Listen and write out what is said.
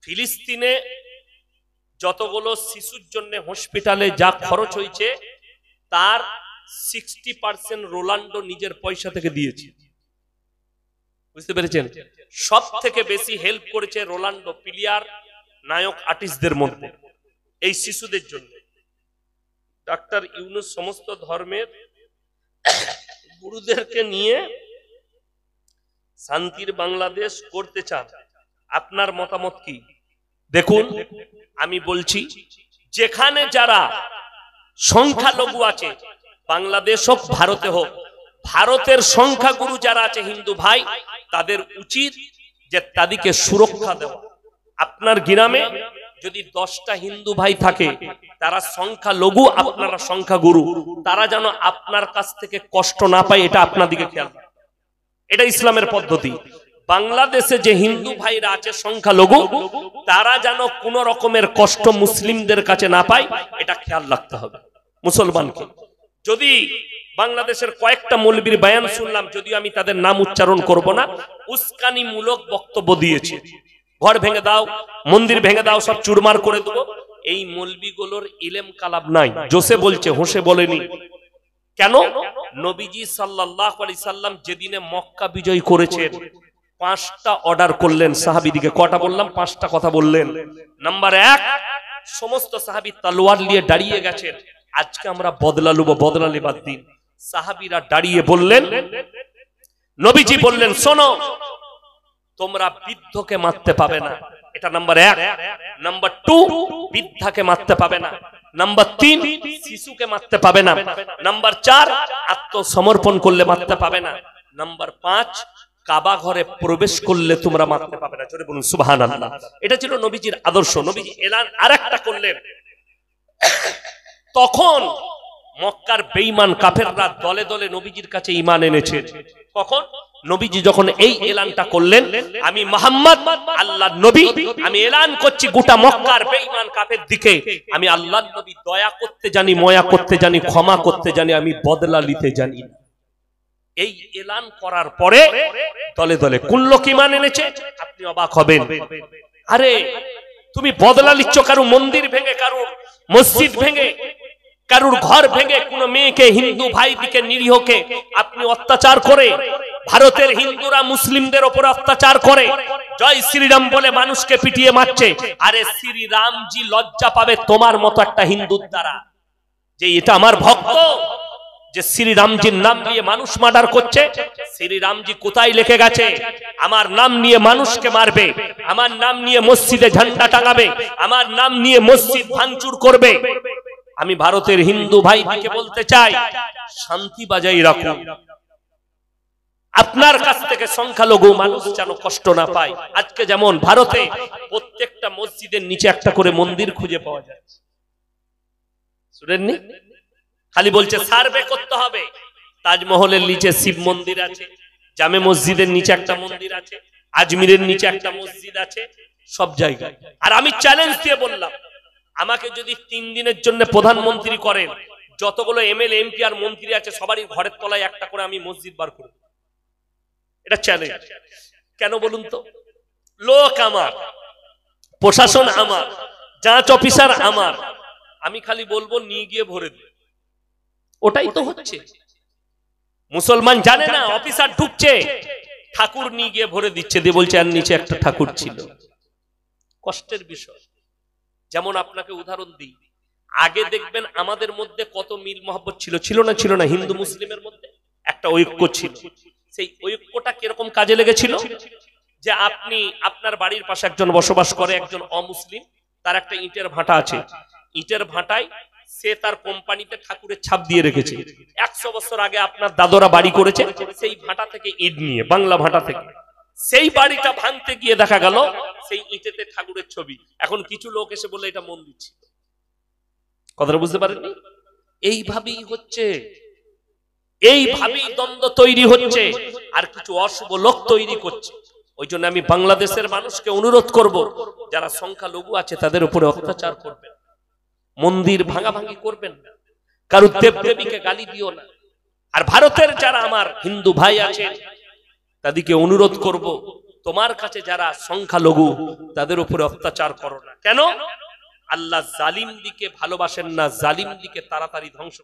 ফিলিস্তিনে যতগুলো শিশুর জন্য হসপিটালে যা খরচ হয়েছে তার 60% রোনাল্ডো নিজের পয়সা থেকে দিয়েছে। বুঝতে পেরেছেন? সব থেকে বেশি হেল্প করেছে রোনাল্ডো, প্লেয়ার, নায়ক, আর্টিস্টদের মধ্যে এই শিশুদের জন্য। ডাক্তার ইউনূস সমস্ত ধর্মের গুরুদেরকে নিয়ে শান্তির বাংলাদেশ করতে চান, আপনার মতামত কি? দেখুন, আমি বলছি, যেখানে যারা সংখ্যালঘু আছে, বাংলাদেশ হোক ভারতে হোক, ভারতের সংখ্যাগুরু যারা আছে হিন্দু ভাই, তাদের উচিত যে তাদেরকে সুরক্ষা দেওয়া। আপনার গ্রামে যদি 10টা হিন্দু ভাই থাকে, তারা সংখ্যালঘু, আপনারা সংখ্যাগুরু, তারা যেন আপনার কাছ থেকে কষ্ট না পায়, এটা আপনাদেরকে খেয়াল রাখতে হবে। এটা ইসলামের পদ্ধতি। বাংলাদেশে যে হিন্দু ভাইরা আছে সংখ্যালঘু, তারা যেন কোন রকমের কষ্ট মুসলিমদের কাছে না পায়, এটা খেয়াল রাখতে হবে মুসলমানকে। যদি বাংলাদেশের কয়েকটা মৌলবীর বয়ান শুনলাম, যদিও আমি তাদের নাম উচ্চারণ করব না, উস্কানিমূলক বক্তব্য দিয়েছে, ঘর ভেঙে দাও, মন্দির ভেঙে দাও, সব চুরমার করে দেবো। এই মৌলবীগুলোর ইলম কালাম নাই, জোসে বলছে, হোসে বলেনি। কেন? নবীজি সাল্লাল্লাহু আলাইহি সাল্লাম যেদিনে মক্কা বিজয় করেছেন, 5টা অর্ডার করলেন সাহাবীদিকে। কটা বললাম? 5টা কথা বললেন। নাম্বার 1, সমস্ত সাহাবী তলোয়ার নিয়ে দাঁড়িয়ে গেছেন, আজকে আমরা বদলা লুব, বদলা নেবার দিন। সাহাবীরা দাঁড়িয়ে বললেন, নবীজি বললেন, শোনো, তোমরা বৃদ্ধকে মারতে পাবে না, এটা নাম্বার 1। নাম্বার 2, বৃদ্ধাকে মারতে পাবে না। নাম্বার 3, শিশুকে মারতে পাবে না। নাম্বার 4, আত্মসমর্পণ করলে মারতে পাবে না। নাম্বার 5, কাবা ঘরে প্রবেশ করলে তোমরা মারতে পাবে না। জোরে বলুন সুবহানাল্লাহ। এটা ছিল নবীজির আদর্শ। নবীজি এলান আরেকটা করলেন। তখন মক্কার বেঈমান কাফেররা দলে দলে নবীজির কাছে ঈমান এনেছে। কখন? নবীজি যখন এই এলানটা করলেন, আমি মুহাম্মদ আল্লাহর নবী, আমি এলান করছি গোটা মক্কার বেঈমান কাফের দিকে, আমি আল্লাহর নবী, দয়া করতে জানি, ময়া করতে জানি, ক্ষমা করতে জানি, আমি বদলা নিতে জানি। এই এলান করার পরে দলে দলে কোন লোক ঈমান এনেছে? আপনি অবাক হবেন। আরে তুমি বদলা নিচ্ছ, কারু মন্দির ভেঙে, কারুর মসজিদ ভেঙে, কারুর ঘর ভেঙে, কোন মেয়েকে, হিন্দু ভাই দিকে, নিরীহকে আপনি অত্যাচার করে, ভারতের হিন্দুরা মুসলিমদের উপর অত্যাচার করে, জয় শ্রীরাম বলে মানুষকে পিটিয়ে মারছে। আরে শ্রীরামজি লজ্জা পাবে তোমার মতো একটা হিন্দুর দ্বারা, যে এটা আমার ভক্ত, যে শ্রীরামজির নাম নিয়ে মানুষ মার্ডার করছে। শ্রীরামজি কোথায় লিখে গেছে? আমার নাম নিয়ে মানুষকে মারবে, আমার নাম নিয়ে মসজিদে ঝান্ডা টাঙাবে, আমার নাম নিয়ে মসজিদ ভাঙচুর করবে। আমি ভারতের হিন্দু ভাইকে বলতে চাই, শান্তি বজায় রাখুন। আপনার কাছ থেকে সংখ্যালঘু মানুষ যেন কষ্ট না পায়। আজকে যেমন ভারতে প্রত্যেকটা মসজিদের নিচে একটা করে মন্দির খুঁজে পাওয়া যায়, শুনেননি? খালি বলছে সার্ভে করতে হবে। তাজমহলের নিচে শিব মন্দির আছে, জামে মসজিদের নিচে একটা মন্দির আছে, আজমিরের নিচে একটা মসজিদ আছে, সব জায়গায়। আর আমি চ্যালেঞ্জ দিয়ে বললাম, আমাকে যদি 3 দিনের জন্য প্রধানমন্ত্রী করেন, যতগুলো এমএলএ, এমপি আর মন্ত্রী আছে, সবারই ঘরের তলায় একটা করে আমি মসজিদ বার করব। এটা চ্যালেঞ্জ। কেন বলুন তো? লোক আমার, প্রশাসন আমার, যাঁচ অফিসার আমার, আমি খালি বলবো নিয়ে গিয়ে ভরে দিই। ওটাই তো হচ্ছে। মুসলমান জানে না, অফিসার ঢুকছে, ঠাকুর নিয়ে গিয়ে ভরে দিচ্ছে, দিয়ে বলছে আর নিচে একটা ঠাকুর ছিল। কষ্টের বিষয়। যেমন আপনাকে উদাহরণ দিই, আগে দেখবেন আমাদের মধ্যে কত মিল মহব্বত ছিল, ছিল না? ছিল না? হিন্দু মুসলিমের মধ্যে একটা ঐক্য ছিল। সেই ঐক্যটা কিরকম কাজে লেগেছিল? যে আপনি, আপনার বাড়ির পাশে একজন বসবাস করে, একজন অমুসলিম, তার একটা ইটের ভাটা আছে, ইটের ভাটায় সে তার কোম্পানিতে ঠাকুরের ছাপ দিয়ে রেখেছে। 100 বছর আগে আপনার দাদরা বাড়ি করেছে, সেই ভাটা থেকে ইট নিয়ে, বাংলা ভাটা থেকে। সেই বাড়িটা ভাঙতে গিয়ে দেখা গেল সেই ইটেতে ঠাকুরের ছবি। এখন কিছু লোক এসে বলে এটা মন্দির ছিল। কথাটা বুঝতে পারেননি? এইভাবেই হচ্ছে, এইভাবেই দ্বন্দ্ব তৈরি হচ্ছে, আর কিছু অশুভ লোক তৈরি করছে। ওই জন্য আমি বাংলাদেশের মানুষকে অনুরোধ করব, যারা সংখ্যালঘু আছে তাদের উপরে অত্যাচার করবেন, মন্দির ভাঙাভাঙি করবেন না, কারো দেবদেবীকে গালি দিও না। আর ভারতের যারা আমার হিন্দু ভাই আছেন, তাদেরকে অনুরোধ করব, তোমার কাছে যারা সংখ্যালঘু তাদের উপরে অত্যাচার করো না। কেন? আল্লাহ জালিম দিকে ভালোবাসেন না, জালিম দিকে তাড়াতাড়ি ধ্বংস